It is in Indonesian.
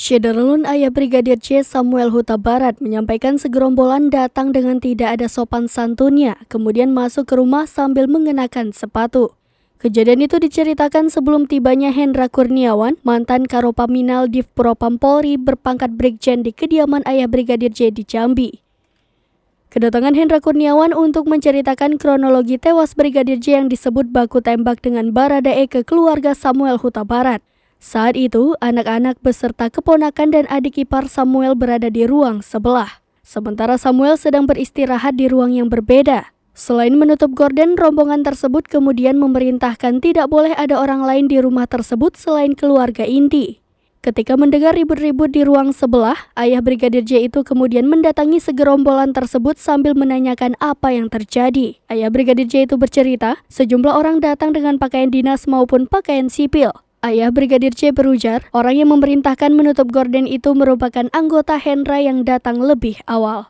Syederlun ayah Brigadir J. Samuel Huta Barat menyampaikan segerombolan datang dengan tidak ada sopan santunnya, kemudian masuk ke rumah sambil mengenakan sepatu. Kejadian itu diceritakan sebelum tibanya Hendra Kurniawan, mantan Karopaminal Div Propam Polri berpangkat Brigjen di kediaman ayah Brigadir J di Jambi. Kedatangan Hendra Kurniawan untuk menceritakan kronologi tewas Brigadir J yang disebut baku tembak dengan Baradae ke keluarga Samuel Huta Barat. Saat itu, anak-anak beserta keponakan dan adik ipar Samuel berada di ruang sebelah. Sementara Samuel sedang beristirahat di ruang yang berbeda. Selain menutup gorden, rombongan tersebut kemudian memerintahkan tidak boleh ada orang lain di rumah tersebut selain keluarga inti. Ketika mendengar ribut-ribut di ruang sebelah, ayah Brigadir J itu kemudian mendatangi segerombolan tersebut sambil menanyakan apa yang terjadi. Ayah Brigadir J itu bercerita, sejumlah orang datang dengan pakaian dinas maupun pakaian sipil. Ayah Brigadir J berujar, orang yang memerintahkan menutup gorden itu merupakan anggota Hendra yang datang lebih awal.